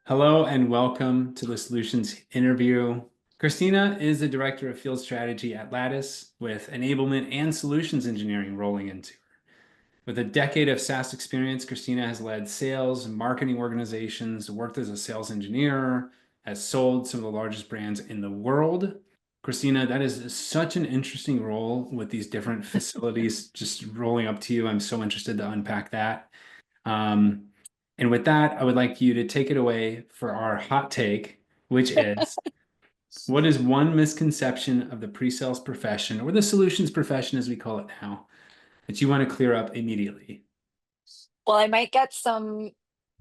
Hello and welcome to the Solutions interview. Christina is the Director of Field Strategy at Lattice with enablement and solutions engineering rolling into her. With a decade of SaaS experience, Christina has led sales and marketing organizations, worked as a sales engineer, has sold some of the largest brands in the world. Christina, that is such an interesting role with these different facilities just rolling up to you. I'm so interested to unpack that. Um, and with that, I would like you to take it away for our hot take, which is what is one misconception of the pre-sales profession or the solutions profession as we call it now that you want to clear up immediately? Well, I might get some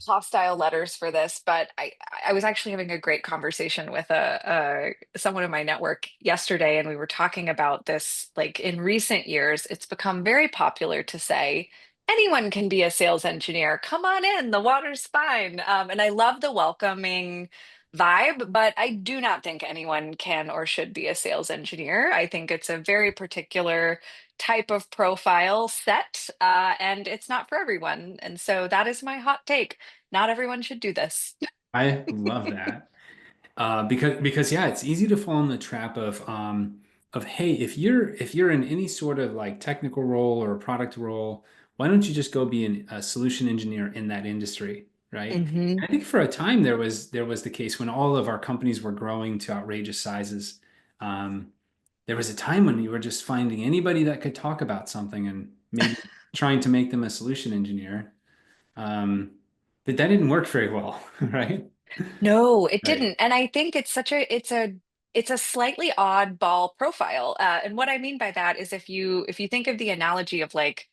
hostile letters for this, but I was actually having a great conversation with someone in my network yesterday, and we were talking about this. Like in recent years, it's become very popular to say anyone can be a sales engineer. Come on in, the water's fine. And I love the welcoming vibe, but I do not think anyone can or should be a sales engineer. I think it's a very particular type of profile set, and it's not for everyone. And so that is my hot take. Not everyone should do this. I love that. Because yeah, it's easy to fall in the trap of hey, if you're in any sort of like technical role or a product role, why don't you just go be a solution engineer in that industry, right? Hmm. I think for a time there was the case when all of our companies were growing to outrageous sizes. Um, there was a time when you were just finding anybody that could talk about something and maybe trying to make them a solution engineer. Um, but that didn't work very well, right? No, it Right, didn't. And I think it's a slightly oddball profile. And what I mean by that is if you think of the analogy of like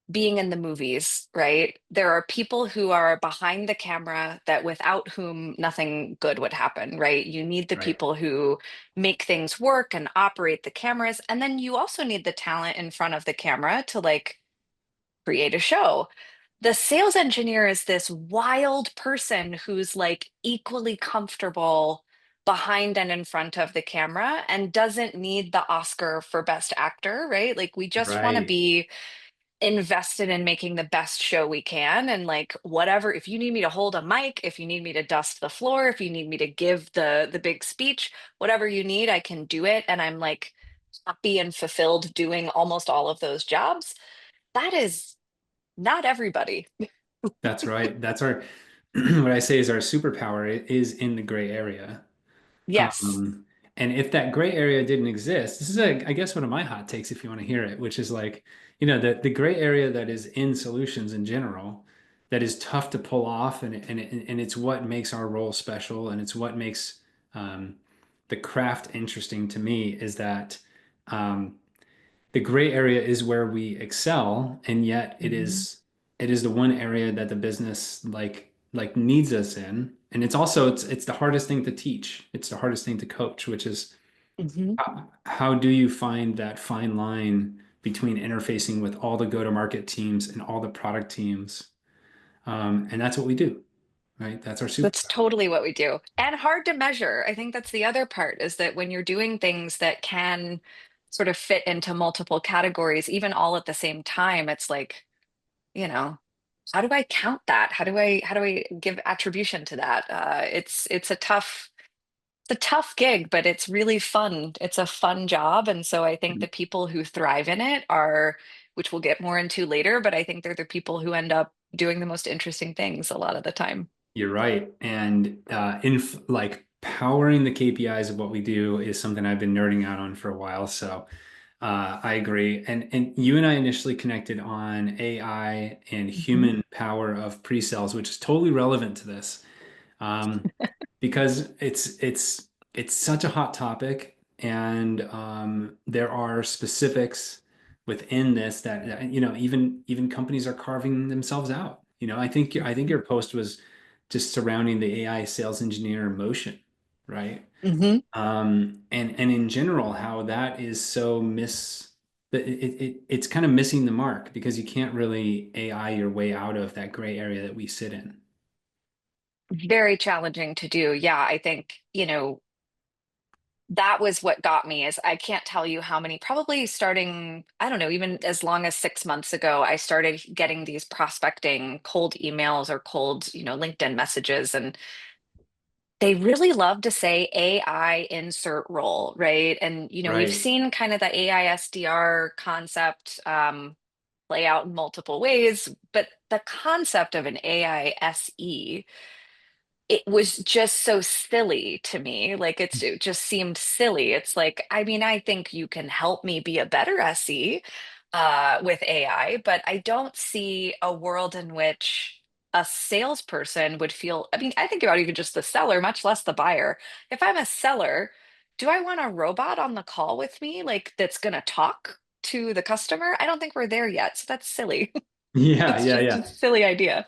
being in the movies, right? There are people who are behind the camera that without whom nothing good would happen, right? You need the right, people who make things work and operate the cameras. And then you also need the talent in front of the camera to like create a show. The sales engineer is this wild person who's like equally comfortable behind and in front of the camera and doesn't need the Oscar for best actor, right? Like we just want to right. be invested in making the best show we can, and like whatever, if you need me to hold a mic, if you need me to dust the floor, if you need me to give the big speech, whatever you need, I can do it, and I'm like happy and fulfilled doing almost all of those jobs. That is not everybody. That's right. That's our what I say is our superpower is in the gray area. Yes. Um, and if that gray area didn't exist, this is I guess one of my hot takes if you want to hear it, which is like, the gray area that is in solutions in general, that is tough to pull off, and it's what makes our role special, and it's what makes um, the craft interesting to me is that um, the gray area is where we excel, and yet it Hmm. is it is the one area that the business like needs us in. And it's the hardest thing to teach. It's the hardest thing to coach, which is Hmm. how do you find that fine line between interfacing with all the go-to-market teams and all the product teams? And that's what we do, right? That's our That's superpower. totally what we do. And hard to measure. I think that's the other part is that when you're doing things that can sort of fit into multiple categories, even all at the same time, it's like, you know, how do I count that? How do I give attribution to that? It's a tough gig, but it's really fun. It's a fun job. And so I think the people who thrive in it are, which we'll get more into later, but I think they're the people who end up doing the most interesting things a lot of the time. You're right. And like powering the KPIs of what we do is something I've been nerding out on for a while. So I agree. And you and I initially connected on AI and Mhm. human power of pre-sales, which is totally relevant to this. Um, because it's such a hot topic, and there are specifics within this that even companies are carving themselves out. I think your post was just surrounding the AI sales engineer motion, right? Mhm. And in general, how that is so it's kind of missing the mark because you can't really AI your way out of that gray area that we sit in. Very challenging to do. Yeah, I think, that was what got me is I can't tell you how many, probably starting, I don't know, even as long as 6 months ago, I started getting these prospecting cold emails or cold, LinkedIn messages. And They really love to say AI insert role, right? And we've Right. seen kind of the AI SDR concept play out in multiple ways, but the concept of an AI SE, it was just so silly to me. Like it just seemed silly. It's like, I mean, I think you can help me be a better SE with AI, but I don't see a world in which a salesperson would feel. I mean, I think about even just the seller, much less the buyer. If I'm a seller, do I want a robot on the call with me, like that's going to talk to the customer? I don't think we're there yet. So that's silly. Yeah, It's yeah, just a yeah. silly idea.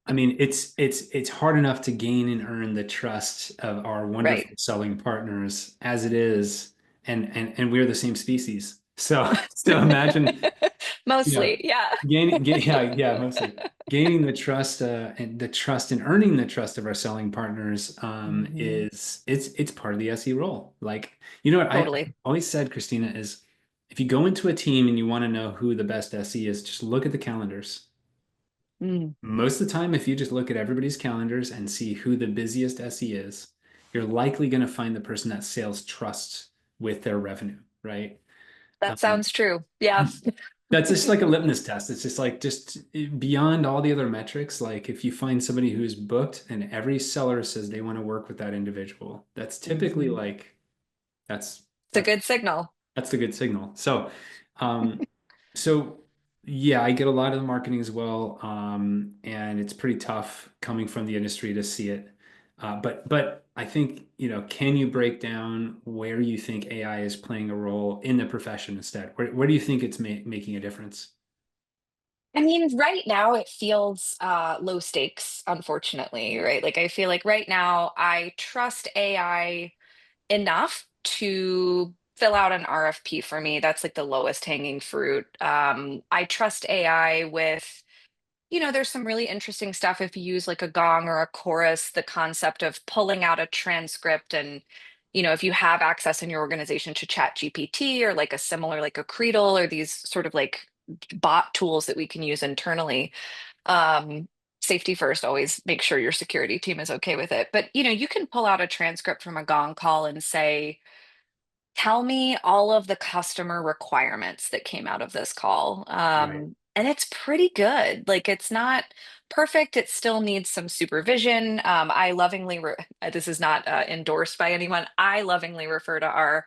I mean, it's hard enough to gain and earn the trust of our Right. wonderful selling partners as it is, and we're the same species. So imagine, Mostly, yeah. yeah, mostly gaining the trust and the trust and earning the trust of our selling partners Mhm. is it's part of the SE role. Like, you know what I Totally. always said, Christina, is if you go into a team and you want to know who the best SE is, just look at the calendars. Mm, Most of the time, if you just look at everybody's calendars and see who the busiest SE is, you're likely going to find the person that sales trusts with their revenue, right? that Um, sounds true. Yeah. that's just like a litmus test. It's just like just beyond all the other metrics. Like if you find somebody who's booked and every seller says they want to work with that individual, that's typically Mhm. like that's It's a that's good signal. that's the good signal. Um, so yeah, I get a lot of the marketing as well, and it's pretty tough coming from the industry to see it. But I think, can you break down where you think AI is playing a role in the profession instead? Where do you think it's making a difference? I mean, right now it feels low stakes, unfortunately, right? Like I feel like right now I trust AI enough to fill out an RFP for me. That's like the lowest hanging fruit. I trust AI with there's some really interesting stuff if you use like a gong or a chorus, the concept of pulling out a transcript and if you have access in your organization to chat GPT or like a similar like a Creedle or these sort of like bot tools that we can use internally. Um, Safety first, always make sure your security team is okay with it. But you can pull out a transcript from a gong call and say, tell me all of the customer requirements that came out of this call. Right. And it's pretty good. Like it's not perfect. It still needs some supervision. I lovingly, this is not endorsed by anyone. I lovingly refer to our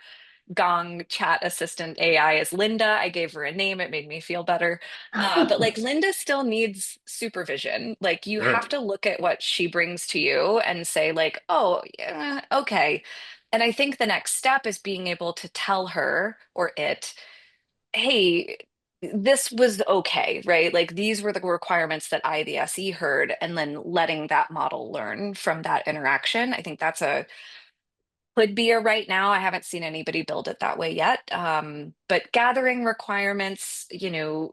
Gong chat assistant AI as Linda. I gave her a name. It made me feel better. But like Linda still needs supervision. Like you have Sure. to look at what she brings to you and say like, oh, yeah, okay. And I think the next step is being able to tell her or it, hey, this was okay, right? Like these were the requirements that I, the SE, heard, and then letting that model learn from that interaction. I think that's a could be a right now. I haven't seen anybody build it that way yet. But gathering requirements,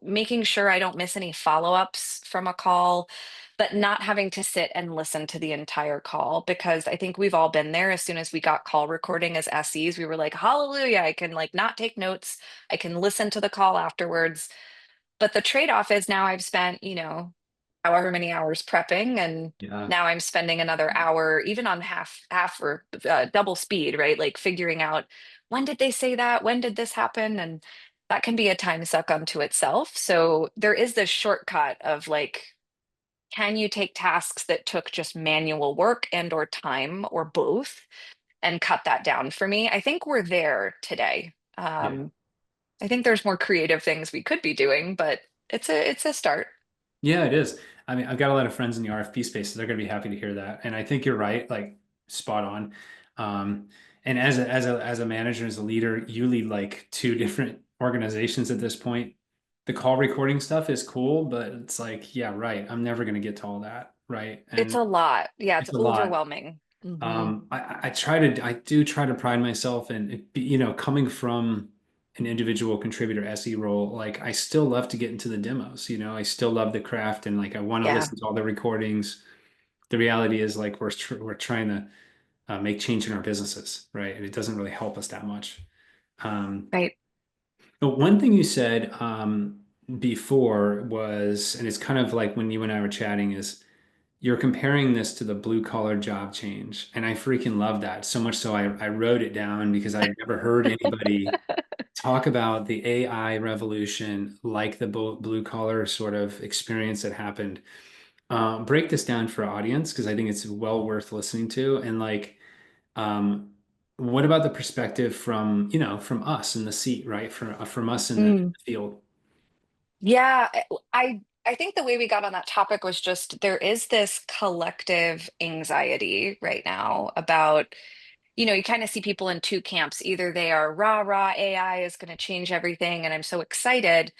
making sure I don't miss any follow-ups from a call, but not having to sit and listen to the entire call because I think we've all been there. As soon as we got call recording as SEs, we were like, hallelujah, I can like not take notes. I can listen to the call afterwards. But the trade-off is now I've spent, however many hours prepping, and Yeah. now I'm spending another hour, even on half or double speed, right? Like figuring out when did they say that? When did this happen? And that can be a time suck unto itself. So there is this shortcut of like, can you take tasks that took just manual work and or time or both and cut that down for me? I think we're there today. Yeah. I think there's more creative things we could be doing, but it's a start. Yeah, it is. I mean, I've got a lot of friends in the RFP space, so they're going to be happy to hear that. And I think you're right, like spot on. Um, and as a manager, as a leader, you lead like two different organizations at this point. The call recording stuff is cool, but it's like, yeah, right. I'm never going to get to all that, right? It's And a lot. Yeah, it's it's a lot. overwhelming. I do try to pride myself in, coming from an individual contributor SE role, like I still love to get into the demos, I still love the craft and like I want to Yeah, listen to all the recordings. The reality is like we're trying to make change in our businesses, right? And it doesn't really help us that much. Um, right. but one thing you said before was, and it's kind of like when you and I were chatting, is you're comparing this to the blue collar job change. And I freaking love that so much so I wrote it down because I'd never heard anybody talk about the AI revolution like the blue collar sort of experience that happened. Break this down for our audience because I think it's well worth listening to. And like, um, what about the perspective from, from us in the seat, right? From us in the Mm. field. Yeah, I think the way we got on that topic was just there is this collective anxiety right now about, you kind of see people in two camps. Either they are rah rah AI is going to change everything and I'm so excited,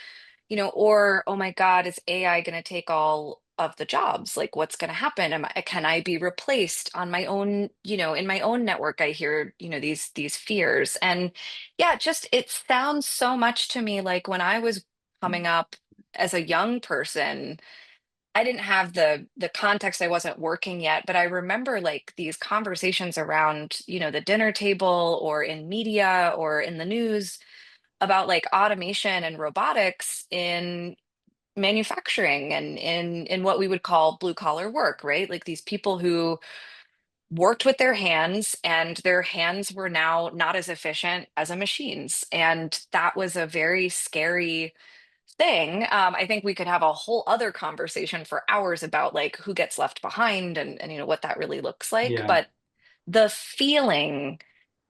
or oh my God, is AI going to take all of the jobs? Like, what's going to happen? Can I be replaced on my own, in my own network? I hear, these fears. And yeah, just it sounds so much to me like when I was coming up as a young person, I didn't have the context. I wasn't working yet, but I remember like these conversations around, the dinner table or in media or in the news about like automation and robotics in manufacturing and in what we would call blue collar work, right? Like these people who worked with their hands and their hands were now not as efficient as a machine's. And that was a very scary thing. I think we could have a whole other conversation for hours about like who gets left behind and what that really looks like. Yeah. But the feeling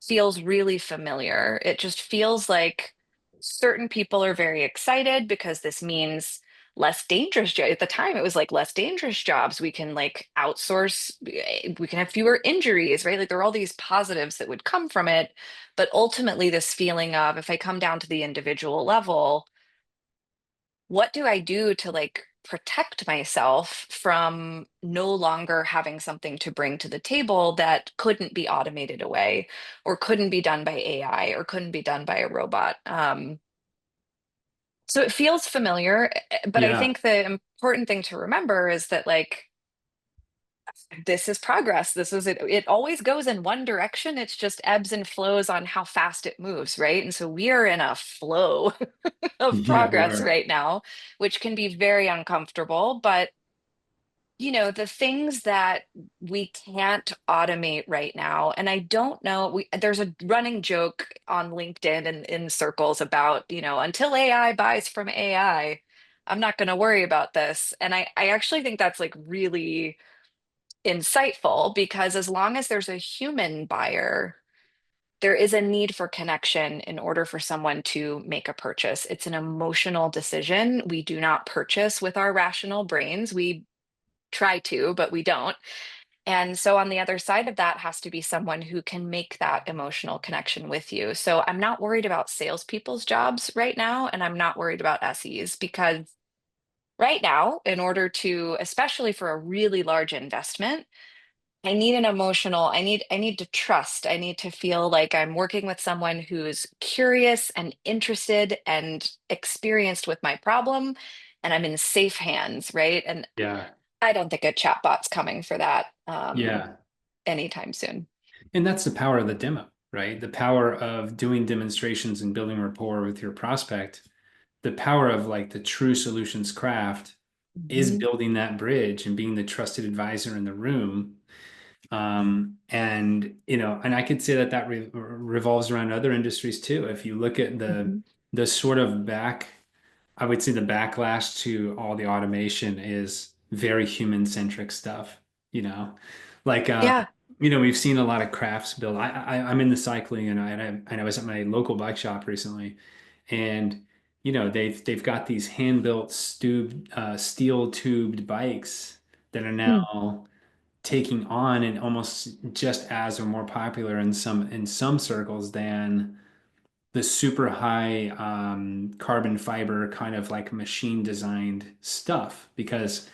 feels really familiar. It just feels like certain people are very excited because this means less dangerous jobs. At the time, it was like less dangerous jobs. We can like outsource, we can have fewer injuries, right? Like there are all these positives that would come from it. But ultimately, this feeling of if I come down to the individual level, what do I do to like protect myself from no longer having something to bring to the table that couldn't be automated away or couldn't be done by AI or couldn't be done by a robot? So it feels familiar, but I Yeah. think the important thing to remember is that like this is progress. This is it. It always goes in one direction. It's just ebbs and flows on how fast it moves, right? And so we are in a flow of Yeah, we progress are. right now, which can be very uncomfortable. But, the things that we can't automate right now, and I don't know, there's a running joke on LinkedIn and in circles about, until AI buys from AI, I'm not going to worry about this. And I actually think that's like really insightful because as long as there's a human buyer, there is a need for connection in order for someone to make a purchase. It's an emotional decision. We do not purchase with our rational brains. We try to, but we don't. And so on the other side of that has to be someone who can make that emotional connection with you. So I'm not worried about salespeople's jobs right now, and I'm not worried about SEs because right now, in order to, especially for a really large investment, I need to trust. I need to feel like I'm working with someone who's curious and interested and experienced with my problem, and I'm in safe hands, right? And Yeah. I don't think a chatbot's coming for that Yeah. anytime soon. And that's the power of the demo, right? The power of doing demonstrations and building rapport with your prospect. The power of like the true solutions craft is Mhm. building that bridge and being the trusted advisor in the room. And and I could say that revolves around other industries too. If you look at Mhm. the sort of I would say the backlash to all the automation is very human centric stuff, you know, like, Yeah. we've seen a lot of crafts built. I'm in the cycling and I was at my local bike shop recently and, they've got these hand built steel tubed bikes that are Mm. now taking on and almost just as or more popular in some circles than the super high carbon fiber kind of like machine designed stuff because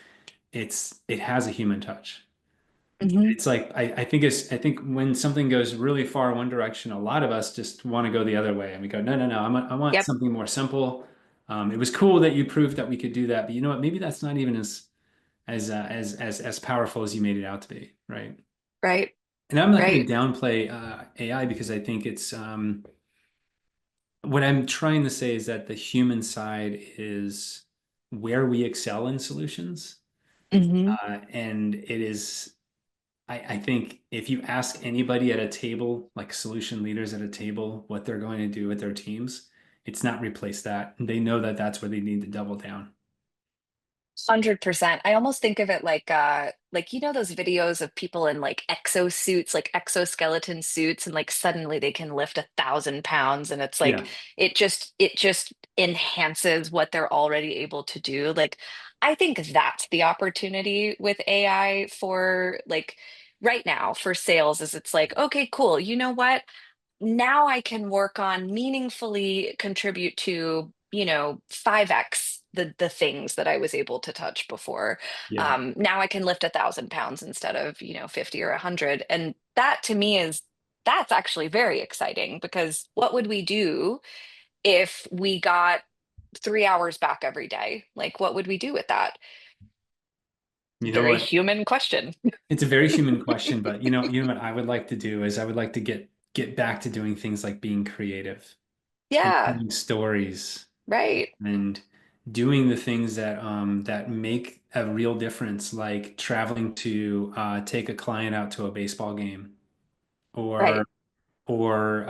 it has a human touch. Mhm. It's like I think when something goes really far one direction, a lot of us just want to go the other way and we go, no, no, no, I want Yep. something more simple. It was cool that you proved that we could do that, but you know what? Maybe that's not even as powerful as you made it out to be, right? Right. And I'm not going Right. to downplay AI because I think it's what I'm trying to say is that the human side is where we excel in solutions. Hmm. And it is, I think if you ask anybody at a table, like solution leaders at a table, what they're going to do with their teams, it's not replace that. And they know that that's where they need to double down. 100%. I almost think of it like you know those videos of people in like exosuits, like exoskeleton suits, and like suddenly they can lift 1,000 pounds, and it's like Yeah. it just enhances what they're already able to do. Like I think that's the opportunity with AI for like right now for sales is it's like, okay, cool. You know what? Now I can work on meaningfully contribute to, 5x the things that I was able to touch before. Yeah. Now I can lift 1,000 pounds instead of, 50 or 100. And that to me that's actually very exciting because what would we do if we got 3 hours back every day? Like, what would we do with that? You know Very what? human question. It's a very human question, but you know what I would like to do is I would like to get back to doing things like being creative and Yeah, telling stories right, and doing the things that make a real difference, like traveling to take a client out to a baseball game right. or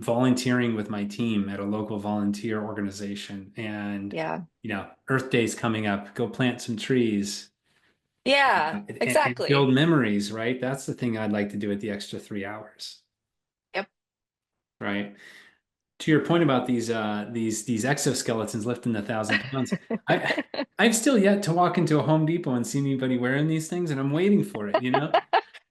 volunteering with my team at a local volunteer organization. And Yeah, Earth Day's coming up. Go plant some trees yeah, and build exactly. memories, right? That's the thing I'd like to do with the extra 3 hours, Yep. right? To your point about these exoskeletons lifting 1,000 pounds, I I've still yet to walk into a Home Depot and see anybody wearing these things, and I'm waiting for it, you know?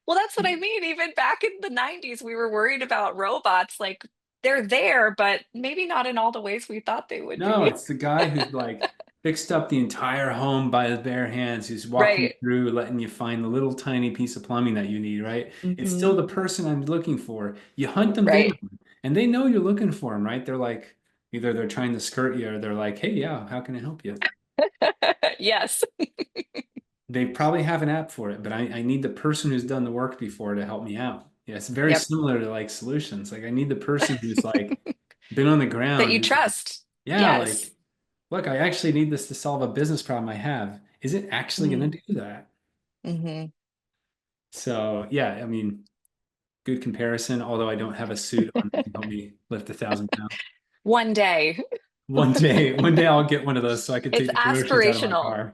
Well, that's what I mean. Even back in the 90s, we were worried about robots. Like they're there, but maybe not in all the ways we thought they would No, be. it's the guy who's like fixed up the entire home by his bare hands, who's walking Right. through, letting you find the little tiny piece of plumbing that you need, right? It's Hmm. still the person I'm looking for. You hunt them down, Right. and they know you're looking for them, right? They're like, either they're trying to skirt you or they're like, hey, yeah, how can I help you? Yes. They probably have an app for it, but I need the person who's done the work before to help me out. Yeah, it's very Yep. similar to like solutions. Like I need the person who's like been on the That ground, you who's like, trust. yeah, Yes. like, look, I actually need this to solve a business problem I have. Is it actually going Mm-hmm. to do that? Mm-hmm. So yeah, I mean, good comparison, although I don't have a suit on that can help me lift 1,000 pounds. One day. One day I'll get one of those so I can It's take the groceries out of my aspirational. car.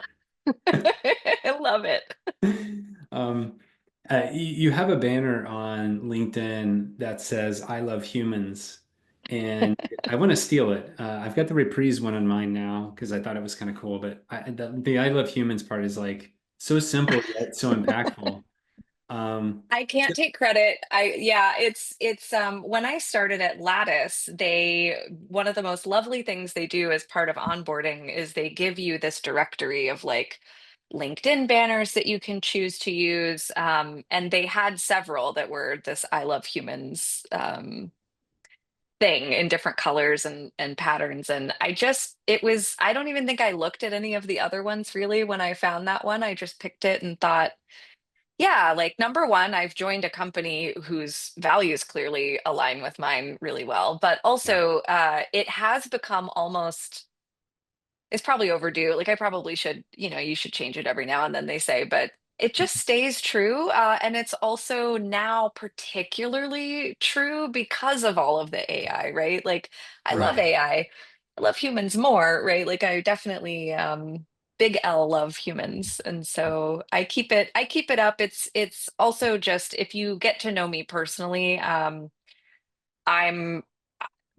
I love it. Um, you have a banner on LinkedIn that says "I love humans," and I want to steal it. I've got the Reprise one on mine now because I thought it was kind of cool. But the "I love humans" part is like so simple yet so impactful. I So- can't take credit. Yeah, it's when I started at Lattice, they one of the most lovely things they do as part of onboarding is they give you this directory of like LinkedIn banners that you can choose to use. And they had several that were this I love humans thing in different colors and patterns. And I don't even think I looked at any of the other ones really when I found that one. I just picked it and thought yeah, like number one, I've joined a company whose values clearly align with mine really well, but yeah, also it has become almost, it's probably overdue. Like I probably should, you should change it every now and then, they say, but it just stays true. And it's also now particularly true because of all of the AI, right? Like I love right. AI. I love humans more, right? Like I definitely big L love humans. And so I keep it up. It's also just if you get to know me personally, I'm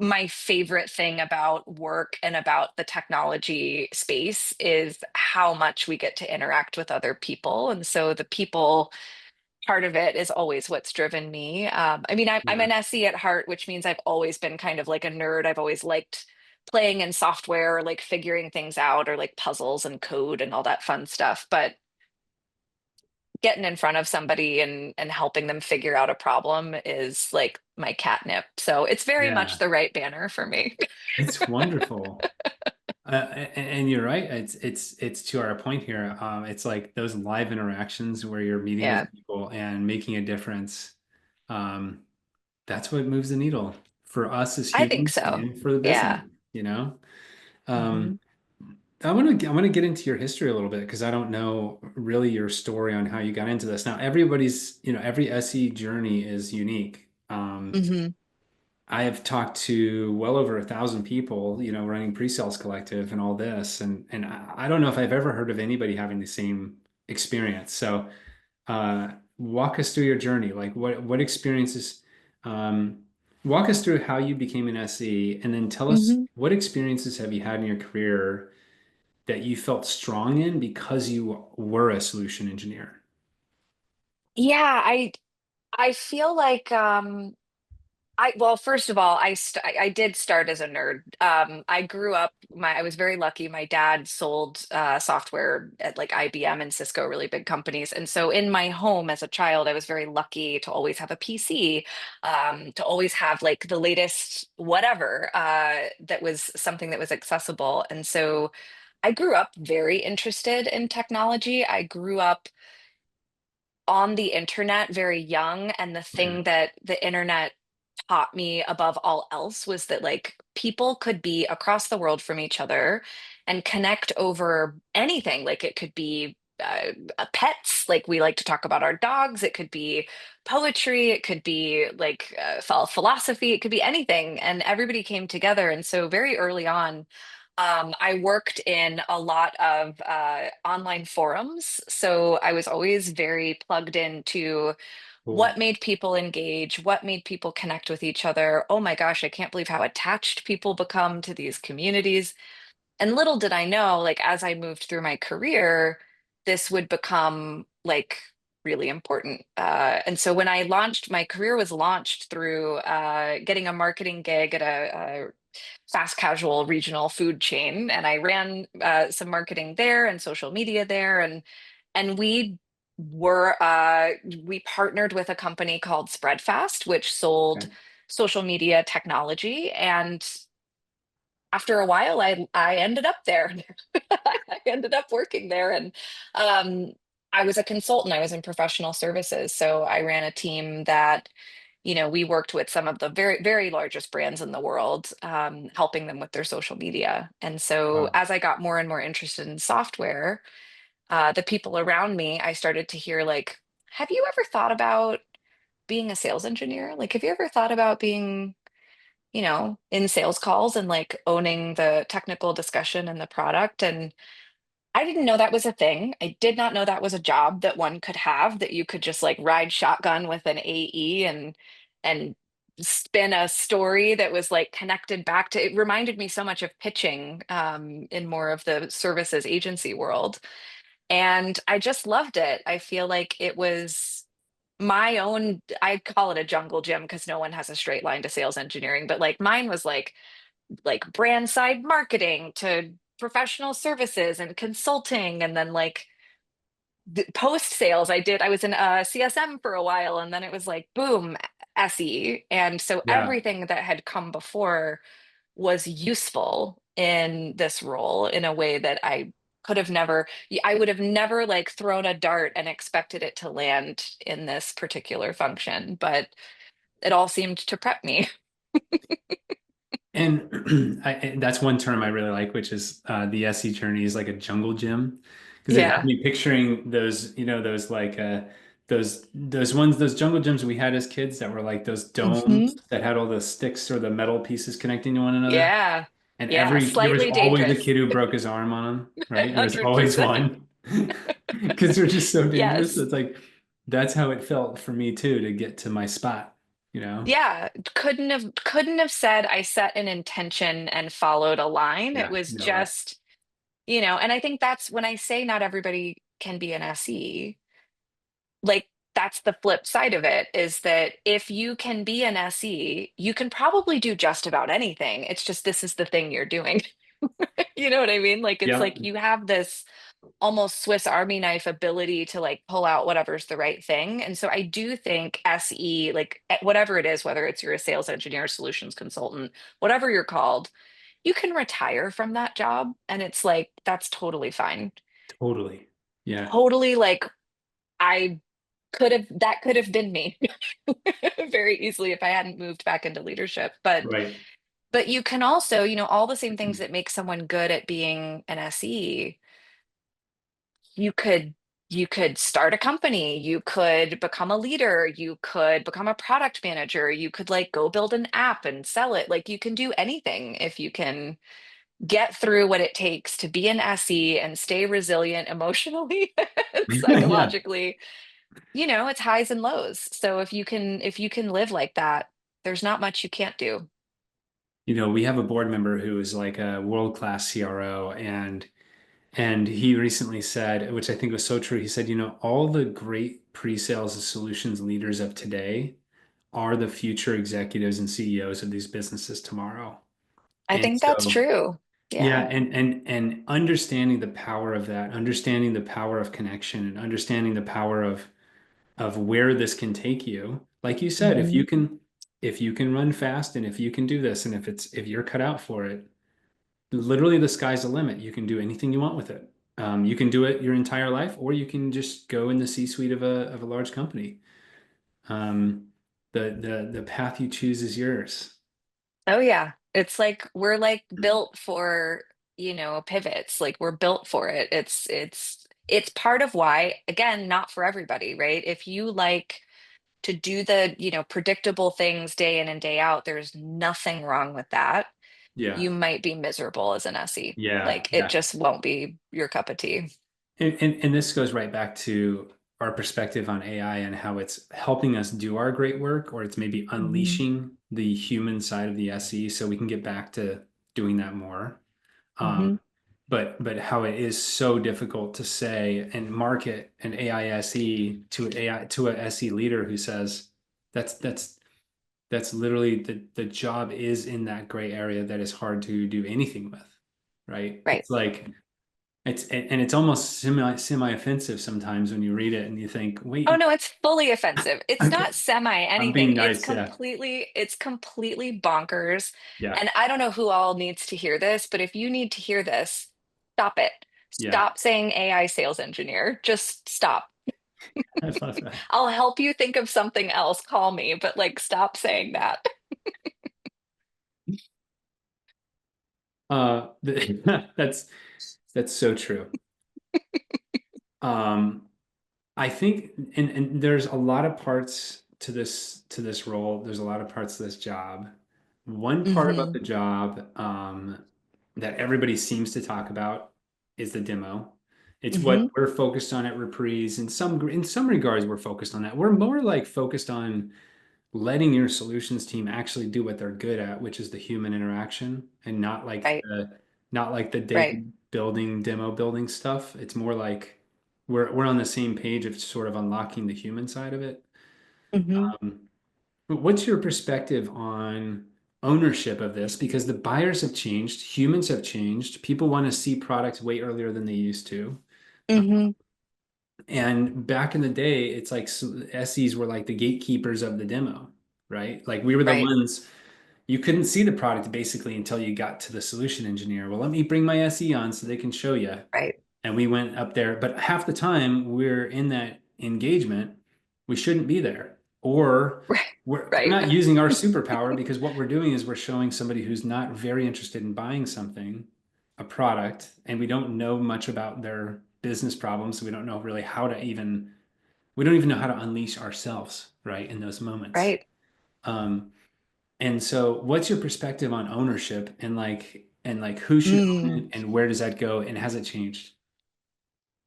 my favorite thing about work and about the technology space is how much we get to interact with other people. And so the people part of it is always what's driven me. I mean, I'm Yeah, an SE at heart, which means I've always been kind of like a nerd. I've always liked playing in software or like figuring things out or like puzzles and code and all that fun stuff. But getting in front of somebody and helping them figure out a problem is like my catnip. So it's very much yeah, the right banner for me. it's wonderful. And you're right. It's to our point here. It's like those live interactions where you're meeting Yeah, with people and making a difference. Um, that's what moves the needle for us as I think humans so. and for the business, Yeah. you know? Um, Hmm. I want to get into your history a little bit because I don't know really your story on how you got into this. Now, everybody's, every SE journey is unique. Hmm. I have talked to well over 1,000 people, running PreSales Collective and all this, and I don't know if I've ever heard of anybody having the same experience. So, walk us through your journey. Like, what experiences? Um, Walk us through how you became an SE, and then tell us Hmm. what experiences have you had in your career that you felt strong in because you were a solution engineer. Yeah, I feel like well, first of all, I did start as a nerd. I grew up I was very lucky. My dad sold software at like IBM and Cisco, really big companies. And so in my home as a child, I was very lucky to always have a PC, to always have like the latest whatever, that was something that was accessible. And so I grew up very interested in technology. I grew up on the internet very young, and the Yeah. thing that the internet taught me above all else was that like people could be across the world from each other and connect over anything. Like it could be pets, like we like to talk about our dogs. It could be poetry. It could be like philosophy. It could be anything, and everybody came together. And so very early on, I worked in a lot of online forums, so I was always very plugged into Cool. what made people engage, what made people connect with each other. Oh my gosh, I can't believe how attached people become to these communities. And little did I know, like as I moved through my career, this would become like really important. And so when I launched, my career was launched through getting a marketing gig at a fast casual regional food chain, and I ran some marketing there and social media there, and were we partnered with a company called Spreadfast, which sold Okay. social media technology. And after a while, I ended up there. I ended up working there, and um, I was a consultant. I was in professional services, so I ran a team that, we worked with some of the very, very largest brands in the world, helping them with their social media. And so, Wow. as I got more and more interested in software, the people around me, I started to hear like, "Have you ever thought about being a sales engineer? Like, have you ever thought about being, in sales calls and like owning the technical discussion and the product?" And I didn't know that was a thing. I did not know that was a job that one could have, that you could just like ride shotgun with an AE and spin a story that was like connected back to. It reminded me so much of pitching, in more of the services agency world. And I just loved it. I feel like it was my own, I call it a jungle gym because no one has a straight line to sales engineering, but like mine was like brand side marketing to professional services and consulting, and then like post sales. I was in CSM for a while, and then it was like boom, SE. And so Yeah. everything that had come before was useful in this role in a way that I would have never like thrown a dart and expected it to land in this particular function, but it all seemed to prep me. And and that's one term I really like, which is the SE journey is like a jungle gym, because it has Yeah. me picturing those, those like those ones, those jungle gyms we had as kids that were like those domes Hmm. that had all the sticks or the metal pieces connecting to one another. Yeah. And Yeah. there was Slightly always a dangerous. kid who broke his arm on them, right? There was always 100%. one because they're just so dangerous. Yes. It's like that's how it felt for me too to get to my spot, you know? Yeah. Couldn't have said I set an intention and followed a line. It Yeah, was no way. just, and I think that's when I say not everybody can be an SE, like that's the flip side of it, is that if you can be an SE, you can probably do just about anything. It's just this is the thing you're doing. You know what I mean? Like it's like Yep, you have this almost Swiss Army knife ability to like pull out whatever's the right thing. And so I do think SE, like whatever it is, whether it's you're a sales engineer, solutions consultant, whatever you're called, you can retire from that job. And it's like, that's totally fine. totally. Yeah, Totally like I that could have been me very easily if I hadn't moved back into leadership. But right. But you can also, all the same things that make someone good at being an SE, you could you could start a company, you could become a leader, you could become a product manager, you could like go build an app and sell it. Like you can do anything if you can get through what it takes to be an SE and stay resilient emotionally and Yeah. psychologically. It's highs and lows. So if you can live like that, there's not much you can't do. We have a board member who is like a world-class CRO, and he recently said, which I think was so true, he said, all the great pre-sales and solutions leaders of today are the future executives and CEOs of these businesses tomorrow. I And think that's so, true. yeah, Yeah. and understanding the power of that, understanding the power of connection, and understanding the power of where this can take you. Like you said, Hmm. if you can run fast, and if you can do this, and if you're cut out for it, literally the sky's the limit. You can do anything you want with it. You can do it your entire life, or you can just go in the C-suite of a large company. Um, the path you choose is yours. Oh yeah. It's like we're like built for, pivots. Like we're built for it. It's part of why, again, not for everybody, right? If you like to do the, predictable things day in and day out, there's nothing wrong with that. Yeah, You might be miserable as an SE. yeah, Like it yeah. just won't be your cup of tea. And this goes right back to our perspective on AI and how it's helping us do our great work, or it's maybe Hmm. unleashing the human side of the SE so we can get back to doing that more. Um, Hmm. but how it is so difficult to say and market an AI SE to an AI to a SE leader who says that's that's that's literally the job is in that gray area that is hard to do anything with, right? Right. It's like and it's almost semi offensive sometimes when you read it and you think, Oh wait, no, it's fully offensive. It's okay, not semi I'm anything. being It's nice, yeah, completely bonkers. yeah, And I don't know who all needs to hear this, but if you need to hear this, stop it. yeah. Stop saying AI sales engineer. Just stop. I love that. I'll help you think of something else. Call me, but like stop saying that. That's so true. Um, I think, and there's a lot of parts to this role. There's a lot of parts to this job. One part about Hmm. the job that everybody seems to talk about is the demo. It's what Hmm. we're focused on at Reprise. In some regards, we're focused on that. We're more like focused on letting your solutions team actually do what they're good at, which is the human interaction, and Right. not like the data Right. building, demo building stuff. It's more like we're on the same page of sort of unlocking the human side of it. Hmm. Um, but what's your perspective on ownership of this? Because the buyers have changed, humans have changed, people want to see products way earlier than they used to. Hmm. And back in the day, it's like SEs were like the gatekeepers of the demo, right? Like we were the Right. ones you couldn't see the product basically until you got to the solution engineer. Well, let me bring my SE on so they can show you. Right. And we went up there, but half the time we're in that engagement, we shouldn't be there. Or Right. we're Right. not using our superpower because what we're doing is we're showing somebody who's not very interested in buying something, a product, and we don't know much about their business problems. So we don't know really we don't even know how to unleash ourselves, right, in those moments. Right. Um, and so what's your perspective on ownership and like who should own it Mm. and where does that go and has it changed?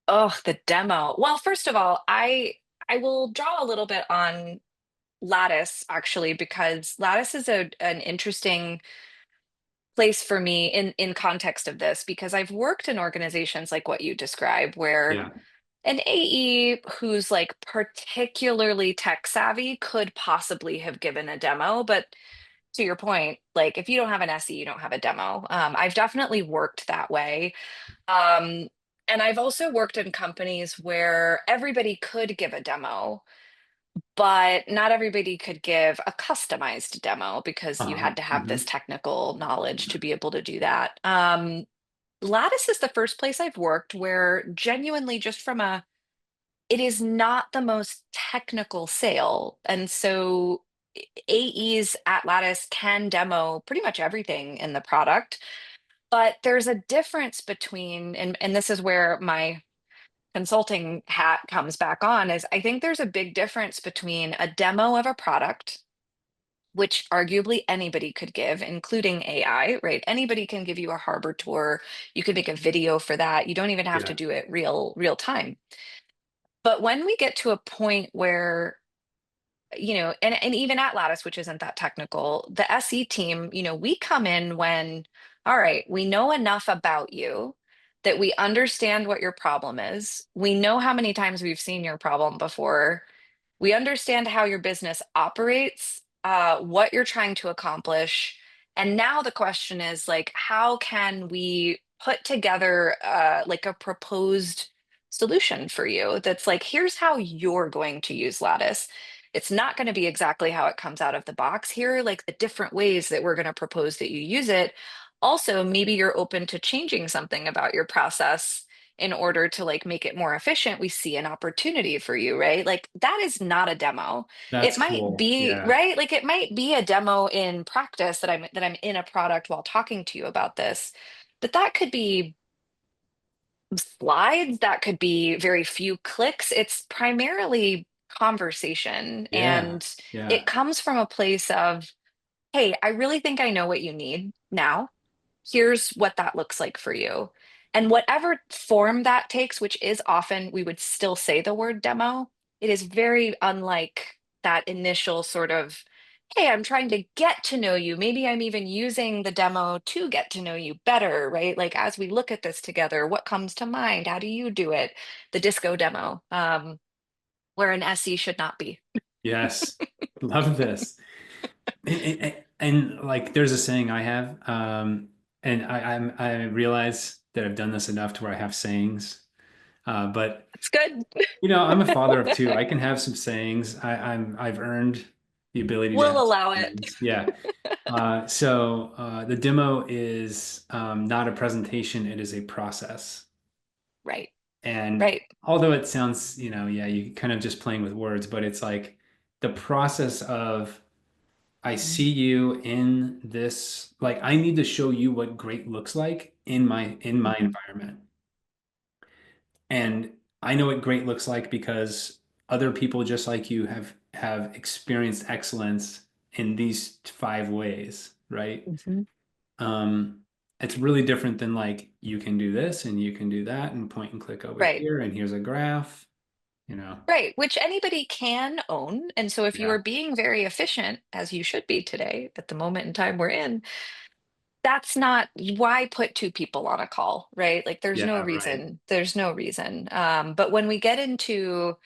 Oh, the demo. Well, first of all, I will draw a little bit on Lattice actually because Lattice is an interesting place for me in context of this because I've worked in organizations like what you describe where Yeah. an AE who's like particularly tech savvy could possibly have given a demo, but to your point, like if you don't have an SE, you don't have a demo. I've definitely worked that way. Um, and I've also worked in companies where everybody could give a demo, but not everybody could give a customized demo because you Uh-huh. had to have this Hmm. technical knowledge to be able to do that. Lattice is the first place I've worked where genuinely just it is not the most technical sale. And so AEs at Lattice can demo pretty much everything in the product, but there's a difference between, and this is where my consulting hat comes back on, is I think there's a big difference between a demo of a product, which arguably anybody could give, including AI, right? Anybody can give you a harbor tour. You can make a video for that. You don't even have to Yeah. do it real time. But when we get to a point where, and even at Lattice, which isn't that technical, the SE team, we come in when, all right, we know enough about you that we understand what your problem is. We know how many times we've seen your problem before. We understand how your business operates, what you're trying to accomplish. And now the question is like, how can we put together like a proposed solution for you that's like, here's how you're going to use Lattice. It's not going to be exactly how it comes out of the box. Here are like the different ways that we're going to propose that you use it. Also, maybe you're open to changing something about your process in order to like make it more efficient. We see an opportunity for you, right? Like that is not a demo. It That's might cool. be, Yeah. right? Like it might be a demo in practice that I'm in a product while talking to you about this. But that could be slides, that could be very few clicks. It's primarily conversation, Yeah. and it Yeah. comes from a place of, hey, I really think I know what you need now. Here's what that looks like for you. And whatever form that takes, which is often we would still say the word demo, it is very unlike that initial sort of, hey, I'm trying to get to know you. Maybe I'm even using the demo to get to know you better, right? Like as we look at this together, what comes to mind? How do you do it? The disco demo, where an SE should not be. Yes. Love this. And, like there's a saying I have, and I realize that I've done this enough to where I have sayings. But It's good. I'm a father of two. I can have some sayings. I've earned the ability to We'll have some allow it. sayings. Yeah. So the demo is not a presentation, it is a process. Right, And right. although it sounds, yeah, you kind of just playing with words, but it's like the process of I see you in this, like I need to show you what great looks like in my Mhm. environment. And I know what great looks like because other people just like you have experienced excellence in these 5 ways, right? Mhm. Um, it's really different than like you can do this and you can do that and point and click over Right. here and here's a graph, you know. Right, which anybody can own. And so if you Yeah. are being very efficient, as you should be today at the moment in time we're in, that's not why put two people on a call, right? Like there's no Yeah, right. reason. There's no reason. But when we get into,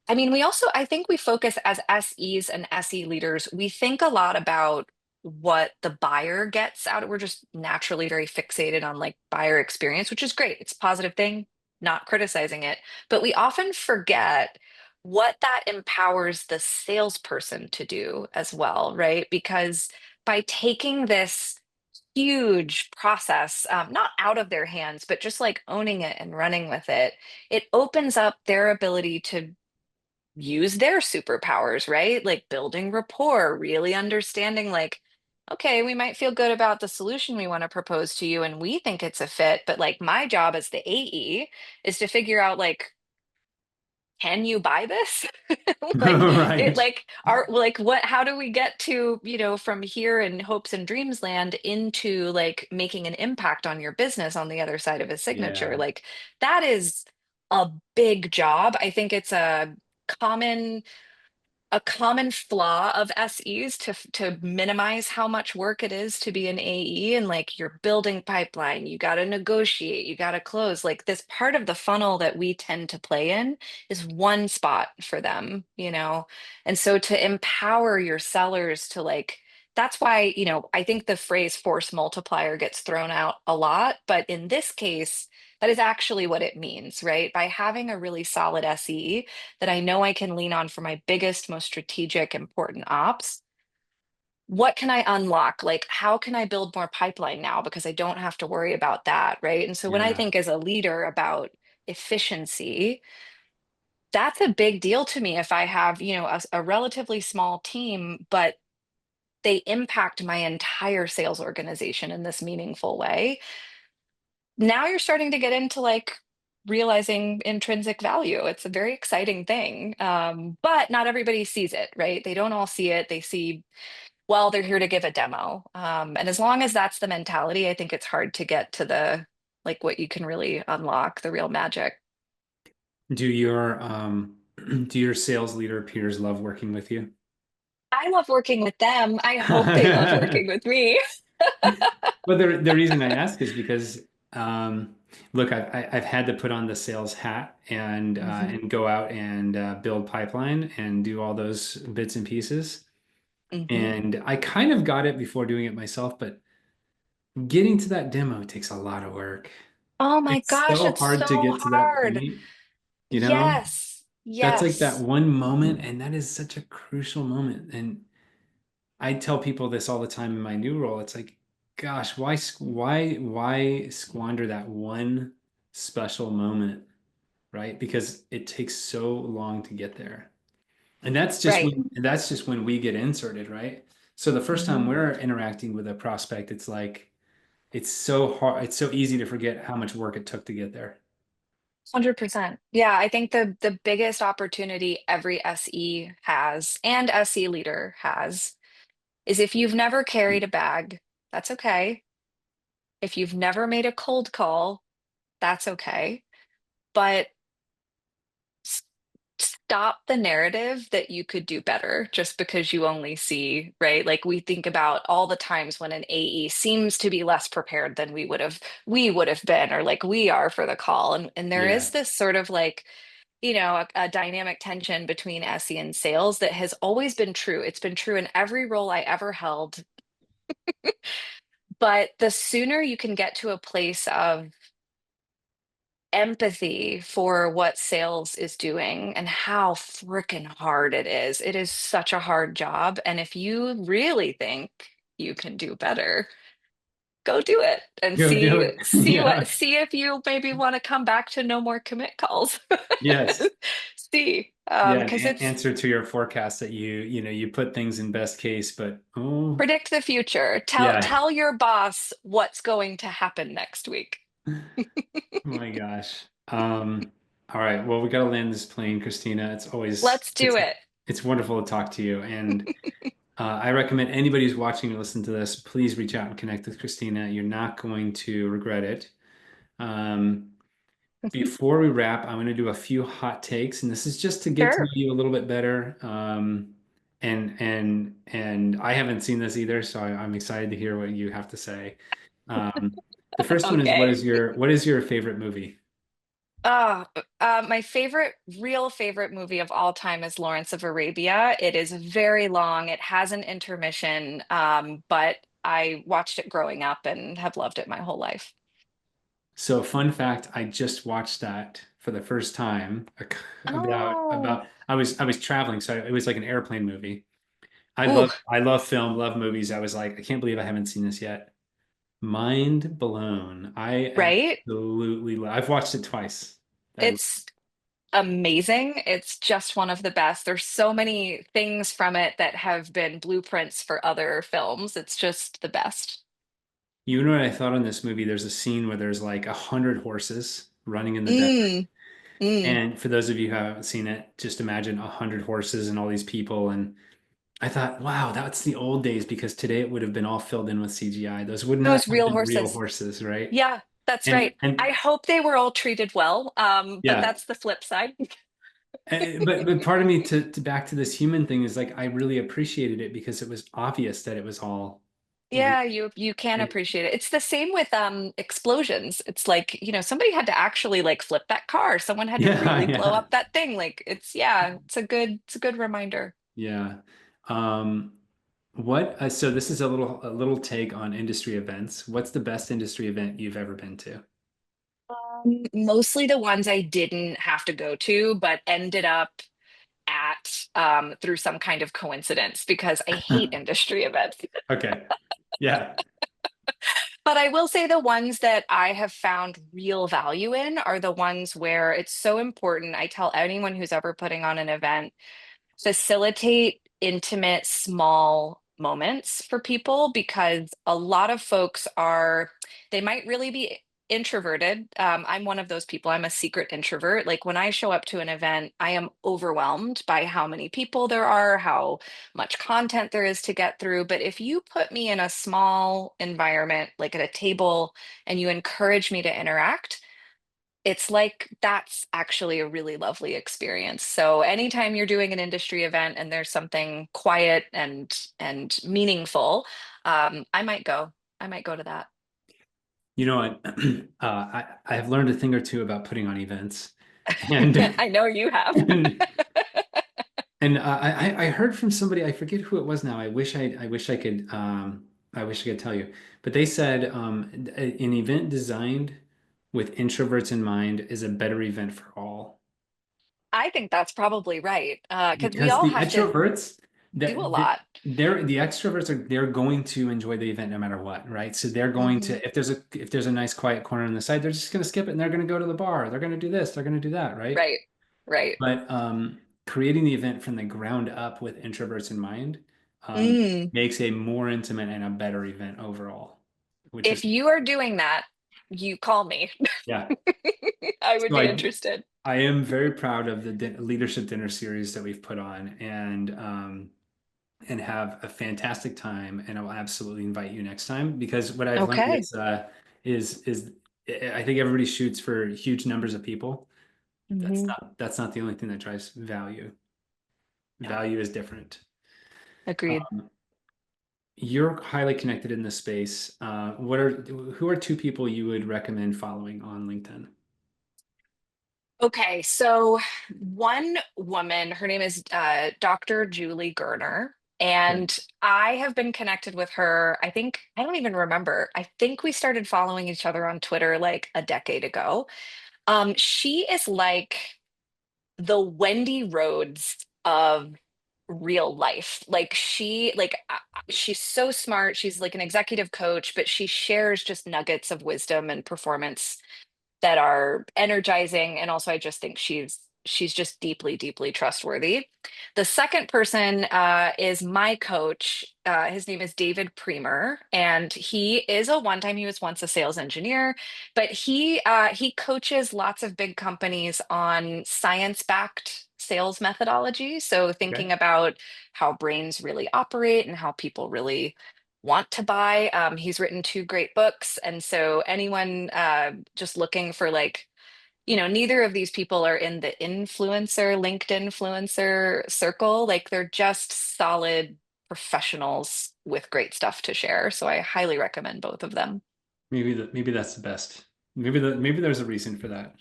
I mean, we also, I think we focus as SEs and SE leaders, we think a lot about what the buyer gets out of, we're just naturally very fixated on like buyer experience, which is great. It's a positive thing, not criticizing it. But we often forget what that empowers the salesperson to do as well, right? Because by taking this huge process, not out of their hands, but just like owning it and running with it, it opens up their ability to use their superpowers, right? Like building rapport, really understanding, like, okay, we might feel good about the solution we want to propose to you and we think it's a fit, but like my job as the AE is to figure out like, can you buy this? Like it Right. like are like what how do we get to, from here in hopes and dreams land into like making an impact on your business on the other side of a signature? Yeah. Like that is a big job. I think it's common a common flaw of SEs to minimize how much work it is to be an AE, and like you're building pipeline, you got to negotiate, you got to close. Like this part of the funnel that we tend to play in is one spot for them, And so to empower your sellers to like, that's why, I think the phrase force multiplier gets thrown out a lot, but in this case, that is actually what it means, right? By having a really solid SE that I know I can lean on for my biggest, most strategic, important ops. What can I unlock? Like, how can I build more pipeline now? Because I don't have to worry about that. Right. And so when I Yeah. think as a leader about efficiency, That's a big deal to me if I have, a relatively small team, but they impact my entire sales organization in this meaningful way. Now you're starting to get into like realizing intrinsic value. It's a very exciting thing. But not everybody sees it, right? They don't all see it. They see, well, they're here to give a demo. And as long as that's the mentality, I think it's hard to get to the like what you can really unlock, the real magic. Do your do your sales leader peers love working with you? I love working with them. I hope they love working with me. Well, the reason I ask is because look, I've had to put on the sales hat Hmm. and go out and build pipeline and do all those bits and pieces. Hmm. And I kind of got it before doing it myself, but getting to that demo takes a lot of work. Oh my It's gosh, so it's hard to so get to that hard. point, you know? Yes, That's like that yes, one moment, and that is such a crucial moment. And I tell people this all the time in my new role. It's like, gosh, why squander that one special moment, right? Because it takes so long to get there. And right. that's just when we get inserted, right? So the first time Hmm. we're interacting with a prospect, it's like it's so hard, it's so easy to forget how much work it took to get there. 100%. Yeah, I think the biggest opportunity every SE has and SE leader has is if you've never carried a bag, that's okay. If you've never made a cold call, that's okay. But stop the narrative that you could do better just because you only see, right? Like we think about all the times when an AE seems to be less prepared than we would have been, or like we are for the call. And there Yeah. is this sort of like, a dynamic tension between SE and sales that has always been true. It's been true in every role I ever held. But the sooner you can get to a place of empathy for what sales is doing and how freaking hard it is. It is such a hard job. And if you really think you can do better, go do it and Go do see it. see what Yeah. see if you maybe want to come back to no more commit calls. Yes. See, Yeah, an because it's answer to your forecast that you put things in best case, but oh, predict the future. Tell yeah. tell your boss what's going to happen next week. Oh my gosh. All right. Well, we got to land this plane, Christina. Let's do it. It's wonderful to talk to you. And I recommend anybody who's watching or listening to this, please reach out and connect with Christina. You're not going to regret it. Um, Before we wrap, I'm going to do a few hot takes, and this is just to get to know Sure. you a little bit better. And I haven't seen this either, so I'm excited to hear what you have to say. The first one is Okay. what is your favorite movie? Uh, my real favorite movie of all time is Lawrence of Arabia. It is very long. It has an intermission, but I watched it growing up and have loved it my whole life. So, fun fact, I just watched that for the first time Oh, about I was traveling, so it was like an airplane movie. ooh, I love film, love movies. I was like, I can't believe I haven't seen this yet. Mind blown. right? I've watched it twice. I It's amazing. It's just one of the best. There's so many things from it that have been blueprints for other films. It's just the best. You know what I thought on this movie? There's a scene where there's like 100 horses running in the desert. Mm, mm. And for those of you who haven't seen it, just imagine 100 horses and all these people. And I thought, wow, that's the old days because today it would have been all filled in with CGI. Those would not Those have real been real horses. horses, right? Yeah, that's right. And I hope they were all treated well, but yeah, that's the flip side. but part of me to back to this human thing is like I really appreciated it because it was obvious that it was all real. Yeah, you can And appreciate it. It's the same with explosions. It's like, somebody had to actually like flip that car. Someone had to yeah, really blow yeah, up that thing. Like it's a good reminder. yeah. Um, so this is a little take on industry events. What's the best industry event you've ever been to? Mostly the ones I didn't have to go to, but ended up at through some kind of coincidence because I hate industry events. Okay. Yeah. But I will say the ones that I have found real value in are the ones where it's so important. I tell anyone who's ever putting on an event, facilitate intimate, small moments for people because a lot of folks are, they might really be introverted. I'm one of those people. I'm a secret introvert. Like when I show up to an event, I am overwhelmed by how many people there are, how much content there is to get through. But if you put me in a small environment, like at a table, and you encourage me to interact, it's like that's actually a really lovely experience. So anytime you're doing an industry event and there's something quiet and meaningful, I might go. I might go to that. You know what? I have learned a thing or two about putting on events, and I know you have. and, I heard from somebody, I forget who it was now. I wish I could tell you, but they said an event designed with introverts in mind is a better event for all. I think that's probably right. Because we Because all the have to extroverts, do a lot. the extroverts are they're going to enjoy the event no matter what, right? So they're going Mhm. to if there's a nice quiet corner on the side, they're just going to skip it and they're going to go to the bar. They're going to do this, they're going to do that, right? Right. Right. But creating the event from the ground up with introverts in mind Mm. makes a more intimate and a better event overall, which If is you are doing that, you call me. yeah. I would So be interested. I am very proud of the leadership dinner series that we've put on, and have a fantastic time. And I will absolutely invite you next time because what I've learned Okay. is I think everybody shoots for huge numbers of people. Hmm. That's not the only thing that drives value. Yeah. Value is different. Agreed. Um, you're highly connected in this space. Who are two people you would recommend following on LinkedIn? Okay, so one woman, her name is Dr. Julie Gerner, Okay. and I have been connected with her. I think, I don't even remember. I think we started following each other on Twitter like a decade ago. She is like the Wendy Rhodes of real life. She's so smart. She's like an executive coach, but she shares just nuggets of wisdom and performance that are energizing. And also, I just think she's just deeply, deeply trustworthy. The second person is my coach. His name is David Premer, and he was once a sales engineer, but he coaches lots of big companies on science-backed sales methodology. So Okay. thinking about how brains really operate and how people really want to buy. He's written two great books. And so anyone just looking for like, neither of these people are in the LinkedIn influencer circle. Like they're just solid professionals with great stuff to share. So I highly recommend both of them. Maybe that's the best. Maybe there's a reason for that.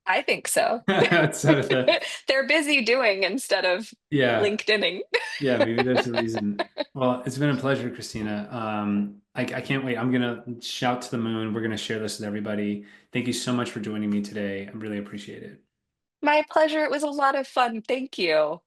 I think so. So They're busy doing instead of yeah, LinkedIning. yeah, maybe there's a reason. Well, it's been a pleasure, Christina. I can't wait. I'm gonna shout to the moon. We're gonna share this with everybody. Thank you so much for joining me today. I really appreciate it. My pleasure. It was a lot of fun. Thank you.